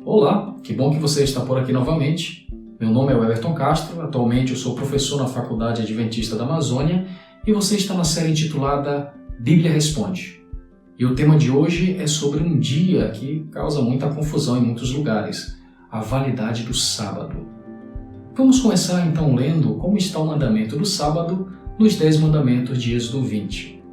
Olá, que bom que você está por aqui novamente. Meu nome é Everton Castro, atualmente eu sou professor na Faculdade Adventista da Amazônia e você está na série intitulada Bíblia Responde. E o tema de hoje é sobre um dia que causa muita confusão em muitos lugares, a validade do sábado. Vamos começar então lendo como está o mandamento do sábado nos 10 mandamentos de Êxodo 20.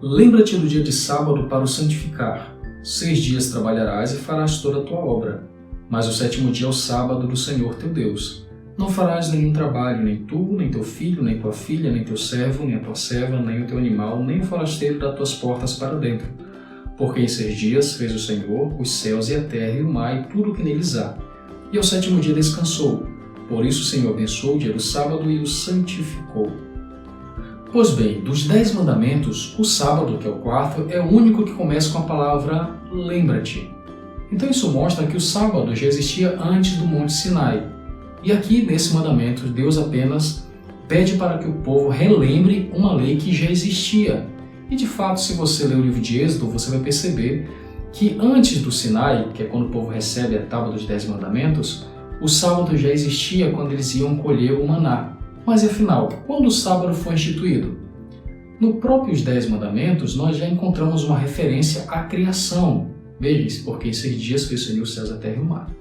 Lembra-te do dia de sábado para o santificar. 6 dias trabalharás e farás toda a tua obra. Mas o 7º dia é o sábado do Senhor teu Deus. Não farás nenhum trabalho, nem tu, nem teu filho, nem tua filha, nem teu servo, nem a tua serva, nem o teu animal, nem o forasteiro das tuas portas para dentro. Porque em 6 dias fez o Senhor os céus e a terra e o mar e tudo o que neles há. E ao 7º dia descansou. Por isso o Senhor abençoou o dia do sábado e o santificou. Pois bem, dos 10 mandamentos, o sábado, que é o 4º, é o único que começa com a palavra lembra-te. Então isso mostra que o sábado já existia antes do Monte Sinai. E aqui, nesse mandamento, Deus apenas pede para que o povo relembre uma lei que já existia. E de fato, se você ler o livro de Êxodo, você vai perceber que antes do Sinai, que é quando o povo recebe a tábua dos 10 mandamentos, o sábado já existia quando eles iam colher o maná. Mas afinal, quando o sábado foi instituído? No próprios 10 mandamentos, nós já encontramos uma referência à criação. Veja, porque em 6 dias fez o Senhor os céus, a terra e o mar.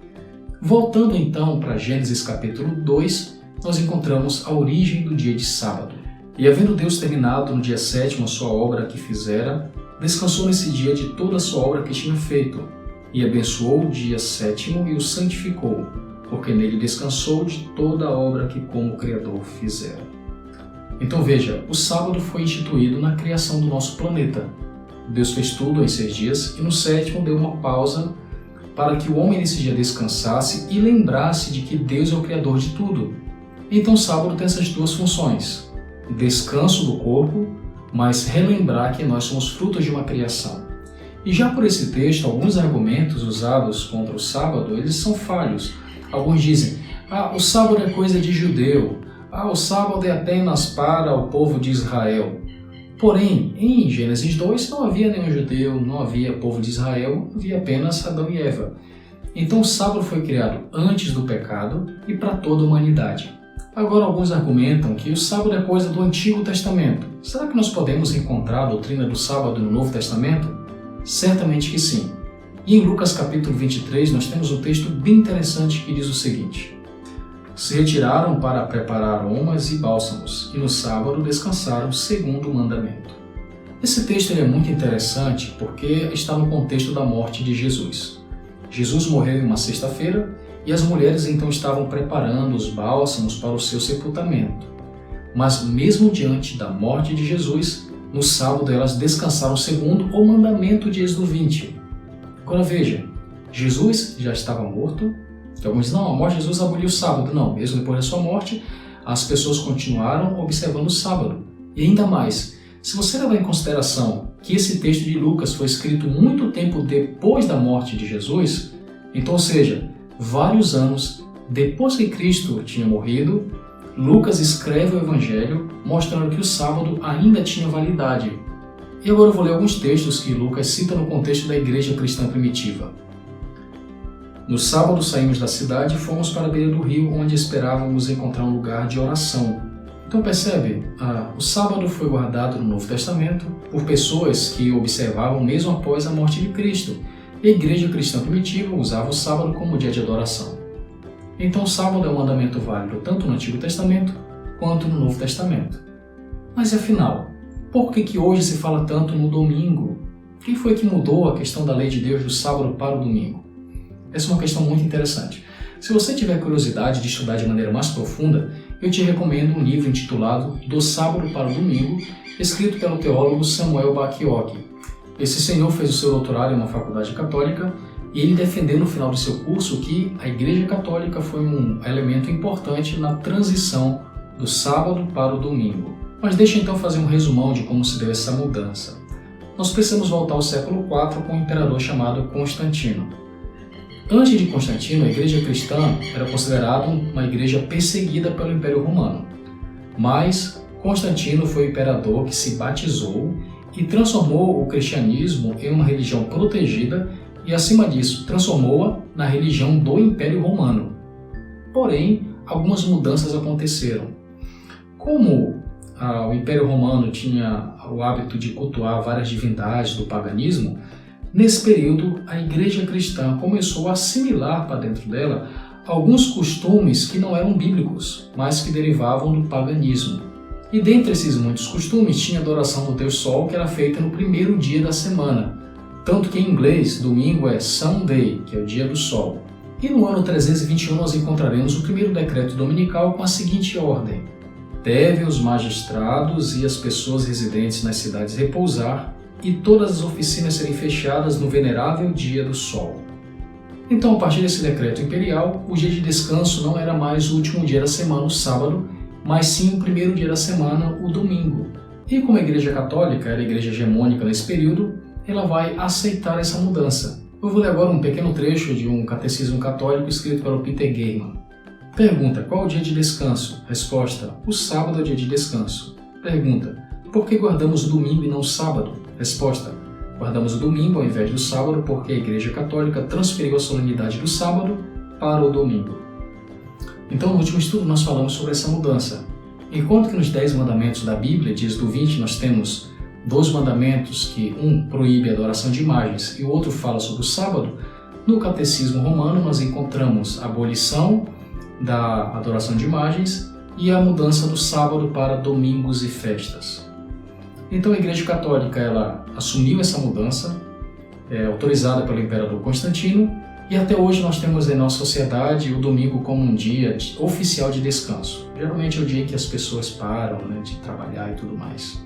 Voltando então para Gênesis capítulo 2, nós encontramos a origem do dia de sábado. E havendo Deus terminado no dia 7º a sua obra que fizera, descansou nesse dia de toda a sua obra que tinha feito, e abençoou o dia 7º e o santificou, porque nele descansou de toda a obra que como Criador fizera. Então veja, o sábado foi instituído na criação do nosso planeta. Deus fez tudo em 6 dias e no 7º deu uma pausa para que o homem nesse dia descansasse e lembrasse de que Deus é o Criador de tudo. Então o sábado tem essas duas funções: descanso do corpo, mas relembrar que nós somos frutos de uma criação. E já por esse texto, alguns argumentos usados contra o sábado, eles são falhos. Alguns dizem, o sábado é coisa de judeu, o sábado é apenas para o povo de Israel. Porém, em Gênesis 2 não havia nenhum judeu, não havia povo de Israel, havia apenas Adão e Eva. Então o sábado foi criado antes do pecado e para toda a humanidade. Agora alguns argumentam que o sábado é coisa do Antigo Testamento. Será que nós podemos encontrar a doutrina do sábado no Novo Testamento? Certamente que sim. E em Lucas capítulo 23 nós temos um texto bem interessante que diz o seguinte: se retiraram para preparar aromas e bálsamos, e no sábado descansaram segundo o mandamento. Esse texto é muito interessante porque está no contexto da morte de Jesus. Jesus morreu em uma sexta-feira e as mulheres então estavam preparando os bálsamos para o seu sepultamento. Mas mesmo diante da morte de Jesus, no sábado elas descansaram segundo o mandamento de Êxodo 20. Agora veja, Jesus já estava morto. Alguns dizem, não, a morte de Jesus aboliu o sábado. Não, mesmo depois da sua morte, as pessoas continuaram observando o sábado. E ainda mais, se você levar em consideração que esse texto de Lucas foi escrito muito tempo depois da morte de Jesus, então, ou seja, vários anos depois que Cristo tinha morrido, Lucas escreve o Evangelho mostrando que o sábado ainda tinha validade. E agora eu vou ler alguns textos que Lucas cita no contexto da igreja cristã primitiva. No sábado saímos da cidade e fomos para a beira do rio, onde esperávamos encontrar um lugar de oração. Então percebe, o sábado foi guardado no Novo Testamento por pessoas que observavam mesmo após a morte de Cristo. E a igreja cristã primitiva usava o sábado como dia de adoração. Então o sábado é um mandamento válido tanto no Antigo Testamento quanto no Novo Testamento. Mas afinal, por que hoje se fala tanto no domingo? Quem foi que mudou a questão da lei de Deus do sábado para o domingo? Essa é uma questão muito interessante. Se você tiver curiosidade de estudar de maneira mais profunda, eu te recomendo um livro intitulado Do Sábado para o Domingo, escrito pelo teólogo Samuel Bacchiocchi. Esse senhor fez o seu doutorado em uma faculdade católica e ele defendeu no final do seu curso que a Igreja Católica foi um elemento importante na transição do sábado para o domingo. Mas deixa então fazer um resumão de como se deu essa mudança. Nós precisamos voltar ao século IV com um imperador chamado Constantino. Antes de Constantino, a igreja cristã era considerada uma igreja perseguida pelo Império Romano. Mas Constantino foi o imperador que se batizou e transformou o cristianismo em uma religião protegida e, acima disso, transformou-a na religião do Império Romano. Porém, algumas mudanças aconteceram. Como o Império Romano tinha o hábito de cultuar várias divindades do paganismo, nesse período a Igreja Cristã começou a assimilar para dentro dela alguns costumes que não eram bíblicos, mas que derivavam do paganismo. E dentre esses muitos costumes tinha a adoração do Deus Sol, que era feita no primeiro dia da semana. Tanto que em inglês, domingo é Sunday, que é o dia do Sol. E no ano 321 nós encontraremos o primeiro decreto dominical com a seguinte ordem: devem os magistrados e as pessoas residentes nas cidades repousar, e todas as oficinas serem fechadas no venerável dia do Sol. Então, a partir desse decreto imperial, o dia de descanso não era mais o último dia da semana, o sábado, mas sim o primeiro dia da semana, o domingo. E como a Igreja Católica era a igreja hegemônica nesse período, ela vai aceitar essa mudança. Eu vou ler agora um pequeno trecho de um catecismo católico escrito pelo Peter Gehman. Pergunta: qual é o dia de descanso? Resposta: o sábado é o dia de descanso. Pergunta: por que guardamos o domingo e não o sábado? Resposta: guardamos o domingo ao invés do sábado porque a Igreja Católica transferiu a solenidade do sábado para o domingo. Então, no último estudo, nós falamos sobre essa mudança. Enquanto que nos 10 mandamentos da Bíblia, diz do 20, nós temos 2 mandamentos que um proíbe a adoração de imagens e o outro fala sobre o sábado, no Catecismo Romano nós encontramos a abolição da adoração de imagens e a mudança do sábado para domingos e festas. Então a Igreja Católica ela assumiu essa mudança, autorizada pelo Imperador Constantino, e até hoje nós temos em nossa sociedade o domingo como um dia oficial de descanso. Geralmente é o dia em que as pessoas param, de trabalhar e tudo mais.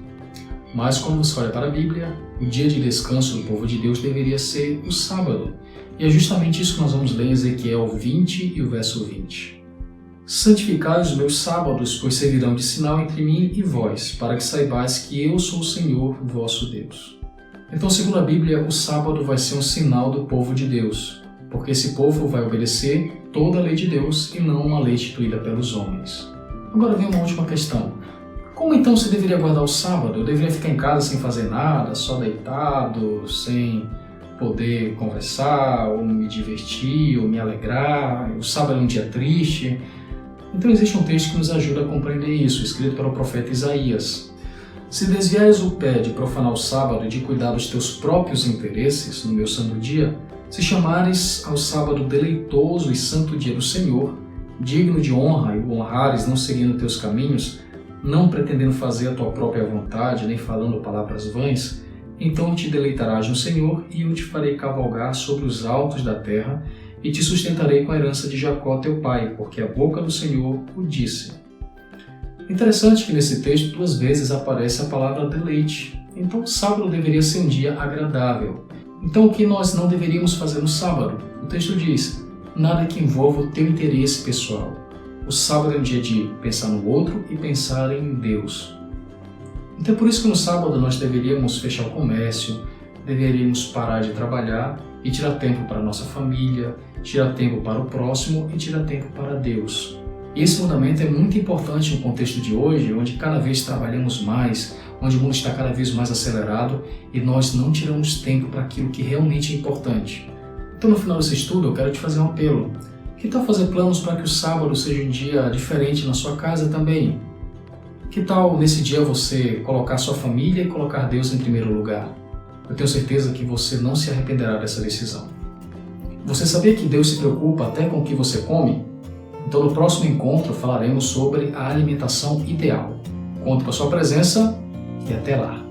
Mas quando você olha para a Bíblia, o dia de descanso do povo de Deus deveria ser o sábado. E é justamente isso que nós vamos ler em Ezequiel 20 e o verso 20. Santificai os meus sábados, pois servirão de sinal entre mim e vós, para que saibais que eu sou o Senhor, vosso Deus. Então, segundo a Bíblia, o sábado vai ser um sinal do povo de Deus, porque esse povo vai obedecer toda a lei de Deus e não uma lei instituída pelos homens. Agora vem uma última questão. Como então se deveria guardar o sábado? Eu deveria ficar em casa sem fazer nada, só deitado, sem poder conversar, ou me divertir, ou me alegrar? O sábado é um dia triste? Então existe um texto que nos ajuda a compreender isso, escrito pelo profeta Isaías. Se desviares o pé de profanar o sábado e de cuidar dos teus próprios interesses no meu santo dia, se chamares ao sábado deleitoso e santo dia do Senhor, digno de honra e o honrares não seguindo teus caminhos, não pretendendo fazer a tua própria vontade, nem falando palavras vãs, então te deleitarás no Senhor e eu te farei cavalgar sobre os altos da terra e te sustentarei com a herança de Jacó teu pai, porque a boca do Senhor o disse. Interessante que nesse texto 2 vezes aparece a palavra deleite. Então o sábado deveria ser um dia agradável. Então o que nós não deveríamos fazer no sábado? O texto diz: nada que envolva o teu interesse pessoal. O sábado é um dia de pensar no outro e pensar em Deus. Então é por isso que no sábado nós deveríamos fechar o comércio, deveríamos parar de trabalhar e tirar tempo para a nossa família, tirar tempo para o próximo e tirar tempo para Deus. E esse mandamento é muito importante no contexto de hoje, onde cada vez trabalhamos mais, onde o mundo está cada vez mais acelerado e nós não tiramos tempo para aquilo que realmente é importante. Então no final desse estudo eu quero te fazer um apelo. Que tal fazer planos para que o sábado seja um dia diferente na sua casa também? Que tal nesse dia você colocar sua família e colocar Deus em primeiro lugar? Eu tenho certeza que você não se arrependerá dessa decisão. Você sabia que Deus se preocupa até com o que você come? Então no próximo encontro falaremos sobre a alimentação ideal. Conto com a sua presença e até lá!